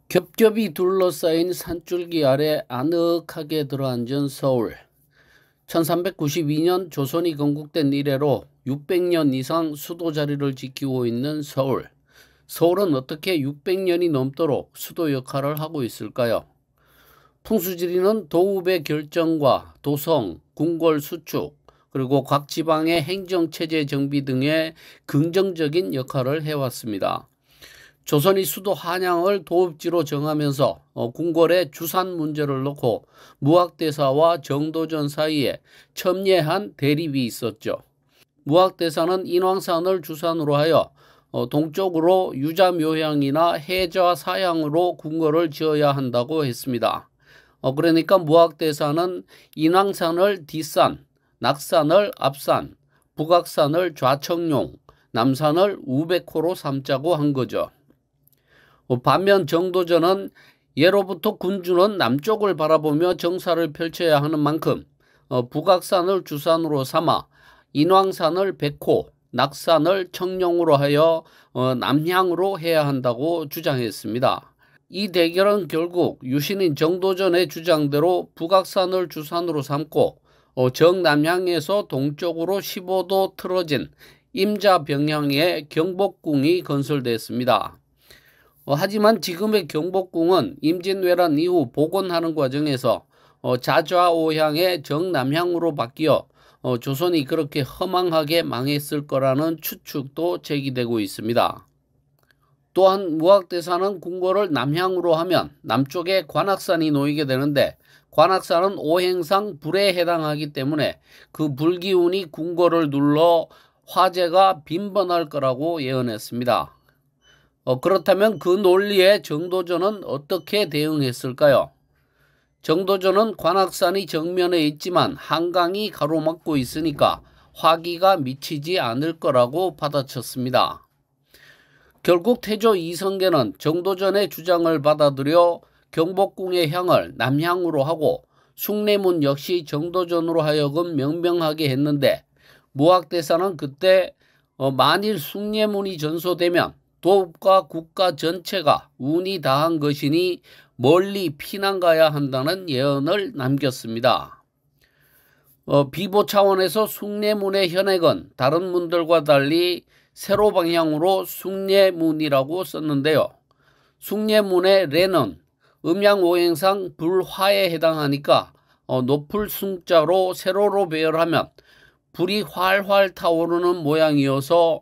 겹겹이 둘러싸인 산줄기 아래 아늑하게 들어앉은 서울. 1392년 조선이 건국된 이래로 600년 이상 수도 자리를 지키고 있는 서울. 서울은 어떻게 600년이 넘도록 수도 역할을 하고 있을까요? 풍수지리는 도읍의 결정과 도성, 궁궐 수축, 그리고 각 지방의 행정체제 정비 등의 긍정적인 역할을 해왔습니다. 조선이 수도 한양을 도읍지로 정하면서 궁궐의 주산 문제를 놓고 무학대사와 정도전 사이에 첨예한 대립이 있었죠. 무학대사는 인왕산을 주산으로 하여 동쪽으로 유자묘향이나 해좌사향으로 궁궐을 지어야 한다고 했습니다. 그러니까 무학대사는 인왕산을 뒷산, 낙산을 앞산, 북악산을 좌청룡, 남산을 우백호로 삼자고 한 거죠. 반면 정도전은 예로부터 군주는 남쪽을 바라보며 정사를 펼쳐야 하는 만큼 북악산을 주산으로 삼아 인왕산을 백호, 낙산을 청룡으로 하여 남향으로 해야 한다고 주장했습니다. 이 대결은 결국 유신인 정도전의 주장대로 북악산을 주산으로 삼고 정남향에서 동쪽으로 15도 틀어진 임자병향의 경복궁이 건설됐습니다. 하지만 지금의 경복궁은 임진왜란 이후 복원하는 과정에서 자좌오향의 정남향으로 바뀌어 조선이 그렇게 허망하게 망했을 거라는 추측도 제기되고 있습니다. 또한 무학대사는 궁궐을 남향으로 하면 남쪽에 관악산이 놓이게 되는데 관악산은 오행상 불에 해당하기 때문에 그 불기운이 궁궐을 눌러 화재가 빈번할 거라고 예언했습니다. 그렇다면 그 논리에 정도전은 어떻게 대응했을까요? 정도전은 관악산이 정면에 있지만 한강이 가로막고 있으니까 화기가 미치지 않을 거라고 받아쳤습니다. 결국 태조 이성계는 정도전의 주장을 받아들여 경복궁의 향을 남향으로 하고 숭례문 역시 정도전으로 하여금 명명하게 했는데 무학대사는 그때 만일 숭례문이 전소되면 도읍과 국가 전체가 운이 다한 것이니 멀리 피난 가야 한다는 예언을 남겼습니다. 비보 차원에서 숭례문의 현액은 다른 문들과 달리 세로 방향으로 숭례문이라고 썼는데요. 숭례문의 레는 음양오행상 불화에 해당하니까 높을 숭자로 세로로 배열하면 불이 활활 타오르는 모양이어서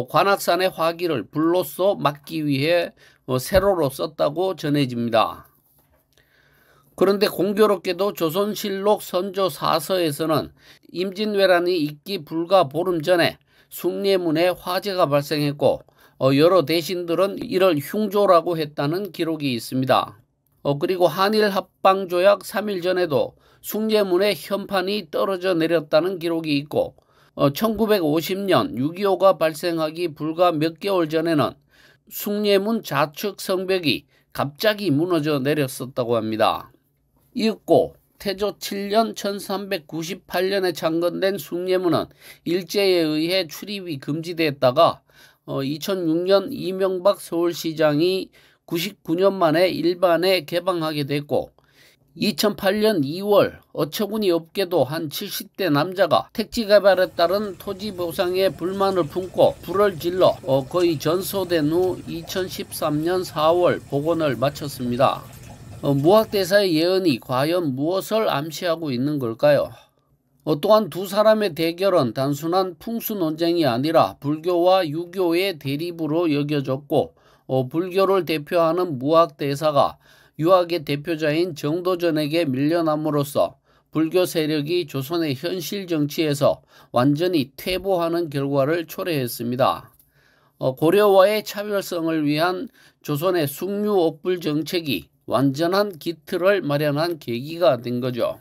관악산의 화기를 불로써 막기 위해 세로로 썼다고 전해집니다. 그런데 공교롭게도 조선실록 선조사서에서는 임진왜란이 있기 불과 보름 전에 숭례문에 화재가 발생했고 여러 대신들은 이를 흉조라고 했다는 기록이 있습니다. 그리고 한일합방조약 3일 전에도 숭례문에 현판이 떨어져 내렸다는 기록이 있고 1950년 6.25가 발생하기 불과 몇 개월 전에는 숭례문 좌측 성벽이 갑자기 무너져 내렸었다고 합니다. 이윽고 태조 7년 1398년에 창건된 숭례문은 일제에 의해 출입이 금지됐다가 2006년 이명박 서울시장이 99년 만에 일반에 개방하게 됐고 2008년 2월 어처구니 없게도 한 70대 남자가 택지 개발에 따른 토지 보상에 불만을 품고 불을 질러 거의 전소된 후 2013년 4월 복원을 마쳤습니다. 무학대사의 예언이 과연 무엇을 암시하고 있는 걸까요? 또한 두 사람의 대결은 단순한 풍수 논쟁이 아니라 불교와 유교의 대립으로 여겨졌고 불교를 대표하는 무학대사가 유학의 대표자인 정도전에게 밀려남으로써 불교 세력이 조선의 현실 정치에서 완전히 퇴보하는 결과를 초래했습니다. 고려와의 차별성을 위한 조선의 숭유옥불 정책이 완전한 기틀을 마련한 계기가 된 거죠.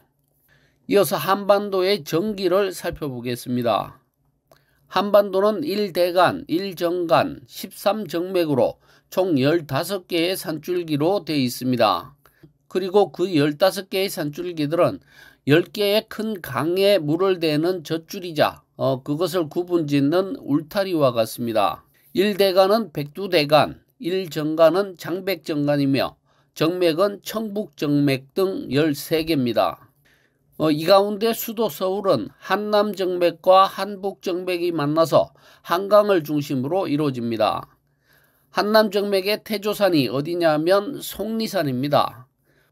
이어서 한반도의 정기를 살펴보겠습니다. 한반도는 1대간, 1정간, 13정맥으로 총 15개의 산줄기로 되어 있습니다. 그리고 그 15개의 산줄기들은 10개의 큰 강에 물을 대는 젖줄이자 그것을 구분짓는 울타리와 같습니다. 1대간은 백두대간, 1정간은 장백정간이며 정맥은 청북정맥 등 13개입니다. 이 가운데 수도 서울은 한남정맥과 한북정맥이 만나서 한강을 중심으로 이루어집니다. 한남정맥의 태조산이 어디냐면 속리산입니다.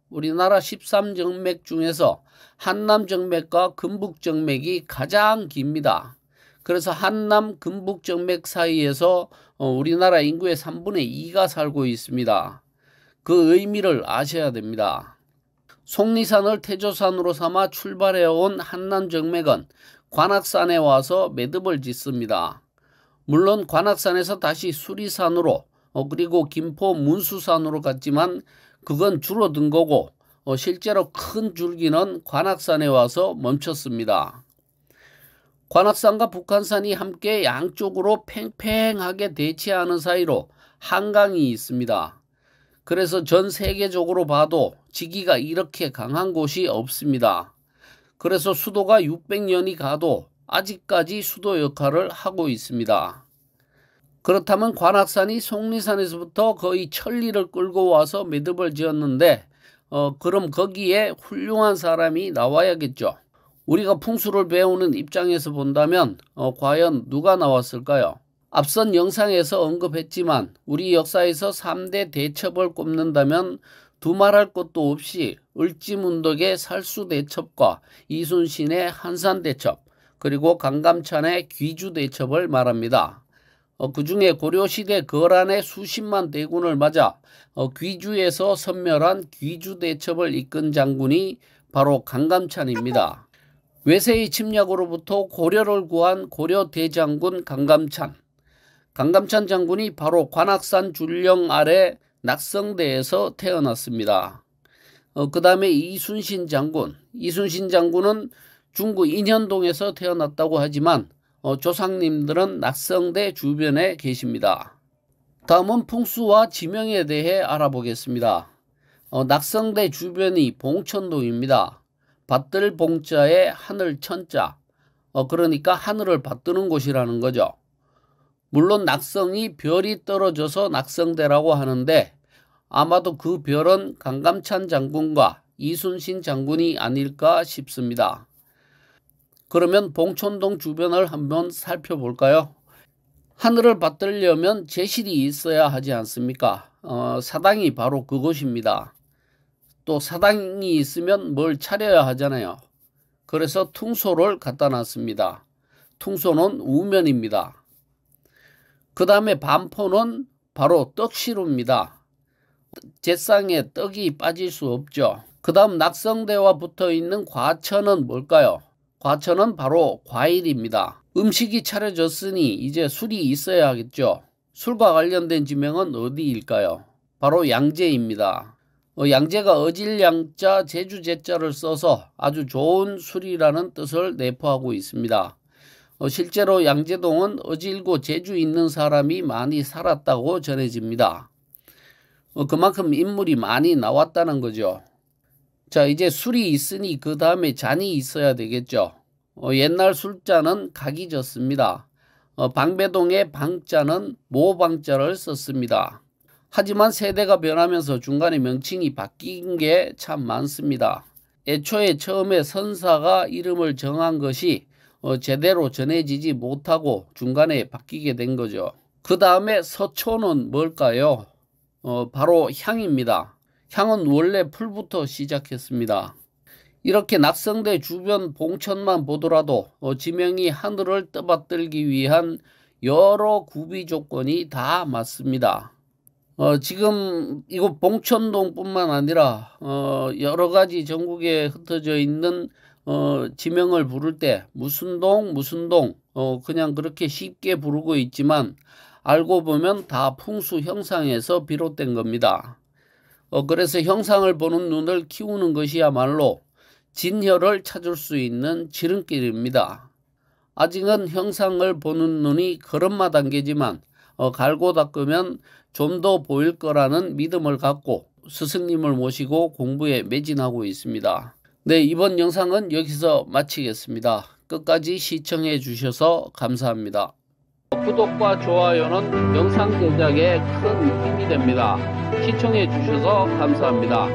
우리나라 13정맥 중에서 한남정맥과 금북정맥이 가장 깁니다. 그래서 한남 금북정맥 사이에서 우리나라 인구의 3분의 2가 살고 있습니다. 그 의미를 아셔야 됩니다. 속리산을 태조산으로 삼아 출발해온 한남정맥은 관악산에 와서 매듭을 짓습니다. 물론 관악산에서 다시 수리산으로 그리고 김포 문수산으로 갔지만 그건 줄어든 거고 실제로 큰 줄기는 관악산에 와서 멈췄습니다. 관악산과 북한산이 함께 양쪽으로 팽팽하게 대치하는 사이로 한강이 있습니다. 그래서 전 세계적으로 봐도 지기가 이렇게 강한 곳이 없습니다. 그래서 수도가 600년이 가도 아직까지 수도 역할을 하고 있습니다. 그렇다면 관악산이 속리산에서부터 거의 천리를 끌고 와서 매듭을 지었는데 그럼 거기에 훌륭한 사람이 나와야겠죠. 우리가 풍수를 배우는 입장에서 본다면 과연 누가 나왔을까요? 앞선 영상에서 언급했지만 우리 역사에서 3대 대첩을 꼽는다면 두말할 것도 없이 을지문덕의 살수대첩과 이순신의 한산대첩 그리고 강감찬의 귀주대첩을 말합니다. 그 중에 고려시대 거란의 수십만 대군을 맞아 귀주에서 선멸한 귀주대첩을 이끈 장군이 바로 강감찬입니다. 외세의 침략으로부터 고려를 구한 고려 대장군 강감찬. 강감찬 장군이 바로 관악산 줄령 아래 낙성대에서 태어났습니다. 그 다음에 이순신 장군. 이순신 장군은 중구 인현동에서 태어났다고 하지만 조상님들은 낙성대 주변에 계십니다. 다음은 풍수와 지명에 대해 알아보겠습니다. 낙성대 주변이 봉천동입니다. 받들 봉자에 하늘 천자. 그러니까 하늘을 받드는 곳이라는 거죠. 물론 낙성이 별이 떨어져서 낙성대라고 하는데 아마도 그 별은 강감찬 장군과 이순신 장군이 아닐까 싶습니다. 그러면 봉천동 주변을 한번 살펴볼까요? 하늘을 받들려면 제실이 있어야 하지 않습니까? 사당이 바로 그곳입니다. 또 사당이 있으면 뭘 차려야 하잖아요. 그래서 퉁소를 갖다 놨습니다. 퉁소는 우면입니다. 그 다음에 반포는 바로 떡시루입니다. 제상에 떡이 빠질 수 없죠. 그 다음 낙성대와 붙어있는 과천은 뭘까요? 과천은 바로 과일입니다. 음식이 차려졌으니 이제 술이 있어야 하겠죠. 술과 관련된 지명은 어디일까요? 바로 양재입니다. 양재가 어질양자 제주제자를 써서 아주 좋은 술이라는 뜻을 내포하고 있습니다. 실제로 양재동은 어질고 재주 있는 사람이 많이 살았다고 전해집니다. 그만큼 인물이 많이 나왔다는 거죠. 자, 이제 술이 있으니 그 다음에 잔이 있어야 되겠죠. 옛날 술자는 각이 졌습니다. 방배동의 방자는 모방자를 썼습니다. 하지만 세대가 변하면서 중간에 명칭이 바뀐 게 참 많습니다. 애초에 처음에 선사가 이름을 정한 것이 제대로 전해지지 못하고 중간에 바뀌게 된 거죠. 그 다음에 서초는 뭘까요? 바로 향입니다. 향은 원래 풀부터 시작했습니다. 이렇게 낙성대 주변 봉천만 보더라도 지명이 하늘을 떠받들기 위한 여러 구비 조건이 다 맞습니다. 지금 이곳 봉천동뿐만 아니라 여러 가지 전국에 흩어져 있는 지명을 부를 때 무슨 동 그냥 그렇게 쉽게 부르고 있지만 알고 보면 다 풍수 형상에서 비롯된 겁니다. 그래서 형상을 보는 눈을 키우는 것이야말로 진혈을 찾을 수 있는 지름길입니다. 아직은 형상을 보는 눈이 걸음마 단계지만 갈고 닦으면 좀 더 보일 거라는 믿음을 갖고 스승님을 모시고 공부에 매진하고 있습니다. 네, 이번 영상은 여기서 마치겠습니다. 끝까지 시청해 주셔서 감사합니다. 구독과 좋아요는 영상 제작에 큰 힘이 됩니다. 시청해 주셔서 감사합니다.